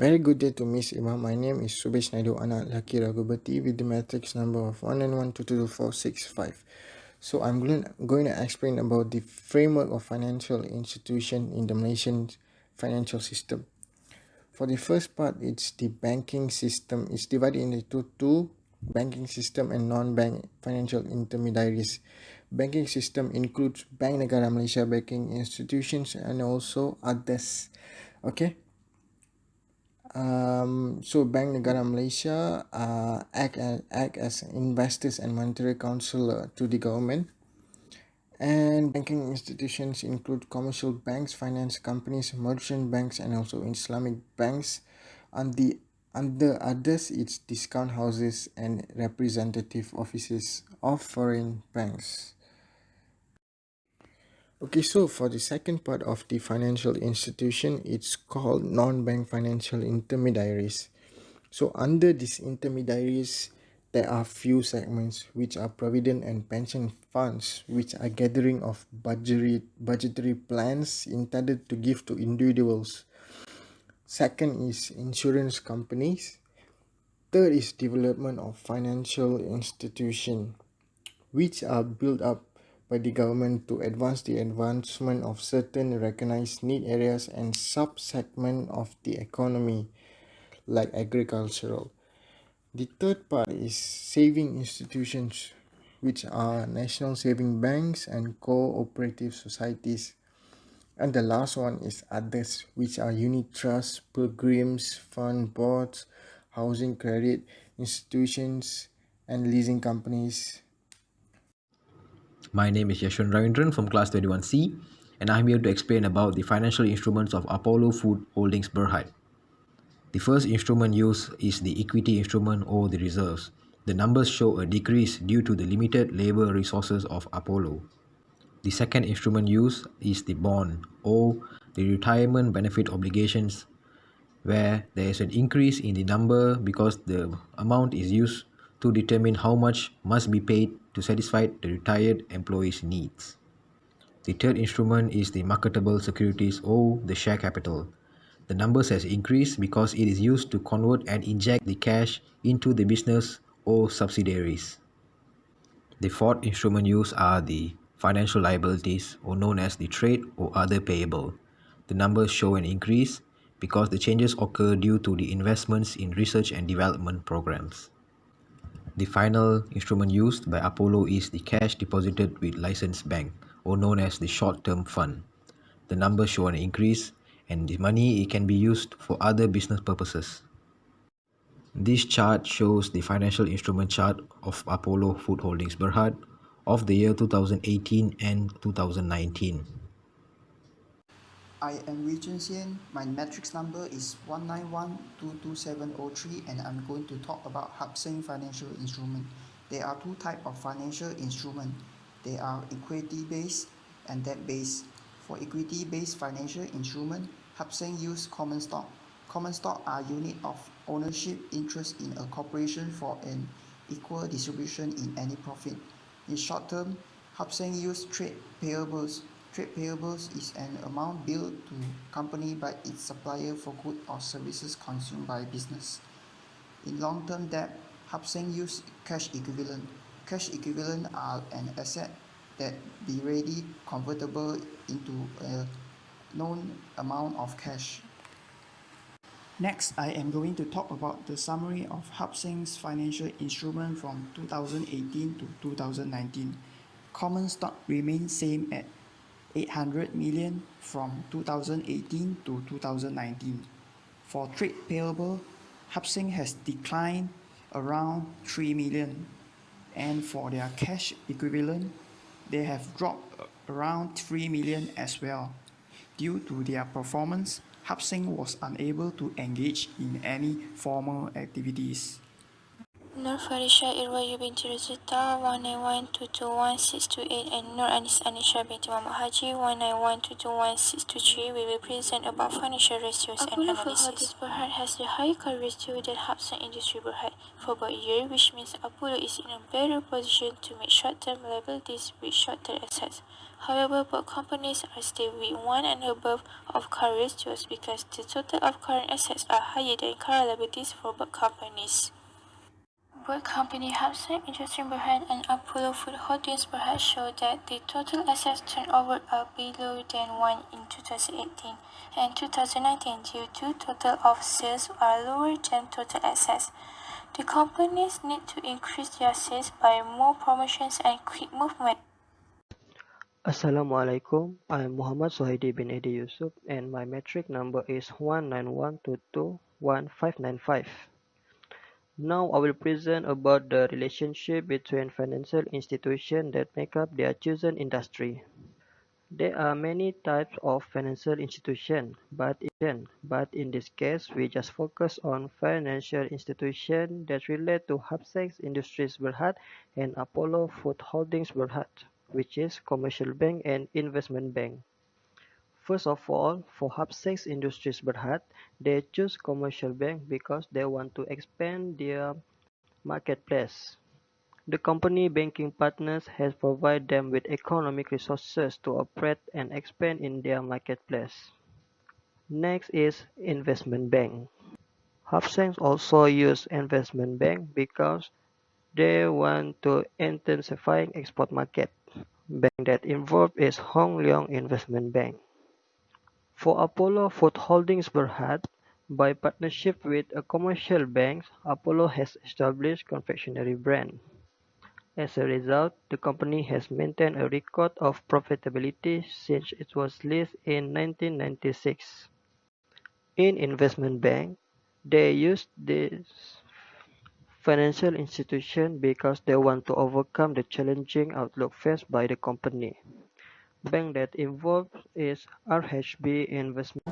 Very good day to Miss Ima. My name is Subesh Naidu Anak Laki Ragubati with the matrix number of 191222465. So I'm going to explain about the framework of financial institution in the Malaysian financial system. For the first part, it's the banking system. It's divided into two: banking system and non-bank financial intermediaries. Banking system includes Bank Negara Malaysia banking institutions and also others. Okay. So Bank Negara Malaysia act as investors and monetary counsel to the government. And banking institutions include commercial banks, finance companies, merchant banks, and also Islamic banks. Under others, it's discount houses and representative offices of foreign banks. Okay, so for the second part of the financial institution, it's called non-bank financial intermediaries. So under these intermediaries, there are few segments which are provident and pension funds, which are gathering of budgetary plans intended to give to individuals. Second is insurance companies. Third is development of financial institution, which are built up by the government to advance the advancement of certain recognized need areas and sub-segment of the economy, like agricultural. The third part is saving institutions, which are national saving banks and cooperative societies. And the last one is others, which are unit trusts, pilgrims, fund boards, housing credit institutions, and leasing companies. My name is Yashwan Ravindran from class 21C, and I'm here to explain about the financial instruments of Apollo Food Holdings Berhad. The first instrument used is the equity instrument or the reserves. The numbers show a decrease due to the limited labor resources of Apollo. The second instrument used is the bond or the retirement benefit obligations, where there is an increase in the number because the amount is used to determine how much must be paid to satisfy the retired employees' needs. The third instrument is the marketable securities or the share capital. The numbers has increased because it is used to convert and inject the cash into the business or subsidiaries. The fourth instrument used are the financial liabilities, or known as the trade or other payable. The numbers show an increase because the changes occur due to the investments in research and development programs. The final instrument used by Apollo is the cash deposited with licensed bank, or known as the short-term fund. The numbers show an increase, and the money it can be used for other business purposes. This chart shows the financial instrument chart of Apollo Food Holdings Berhad of the year 2018 and 2019. I am Wei Xian. My matrix number is 191222703, and I'm going to talk about Hup Seng financial instrument. There are two types of financial instrument. They are equity-based and debt-based. For equity-based financial instrument, Hup Seng use common stock. Common stock are unit of ownership interest in a corporation for an equal distribution in any profit. In short term, Hup Seng use trade payables. Trade payables is an amount billed to company by its supplier for goods or services consumed by business. In long-term debt, Hup Seng use cash equivalent. Cash equivalent are an asset that be ready convertible into a known amount of cash. Next, I am going to talk about the summary of Hup Seng's financial instrument from 2018 to 2019. Common stock remains same at 800 million from 2018 to 2019. For trade payable, Hup Seng has declined around 3 million, and for their cash equivalent, they have dropped around 3 million as well. Due to their performance, Hup Seng was unable to engage in any formal activities. Nur Farisha Irwayu binti Rosita 191221628 and Nur Anisha binti Muhammad Haji 191221623 will be present about financial ratios and analysis. Apollo Food Berhad has the higher cover ratio than Hup Seng Industry Berhad for about a year, which means Apollo is in a better position to make short-term liabilities with short-term assets. However, both companies are still with one and above of current ratios because the total of current assets are higher than current liabilities for both companies. Both company Hup Seng Industry Berhad and Apollo Food Holdings Berhad show that the total assets turnover are below than 1 in 2018 and 2019 due to total of sales are lower than total assets. The companies need to increase their sales by more promotions and quick movement. Assalamualaikum. I am Muhammad Sohidi bin Edi Yusuf and my metric number is 191221595. Now I will present about the relationship between financial institutions that make up their chosen industry. There are many types of financial institutions, but in this case we just focus on financial institutions that relate to Hup Seng Industries Berhad and Apollo Food Holdings Berhad, which is commercial bank and investment bank. First of all, for Hup Seng Industries Berhad, they choose commercial bank because they want to expand their marketplace. The company banking partners has provided them with economic resources to operate and expand in their marketplace. Next is investment bank. Hup Seng also use investment bank because they want to intensify export market. Bank that involved is Hong Leong Investment Bank. For Apollo Food Holdings Berhad, by partnership with a commercial bank, Apollo has established confectionery brand. As a result, the company has maintained a record of profitability since it was listed in 1996. In investment bank, they use this financial institution because they want to overcome the challenging outlook faced by the company. Bank that involved is RHB Investment.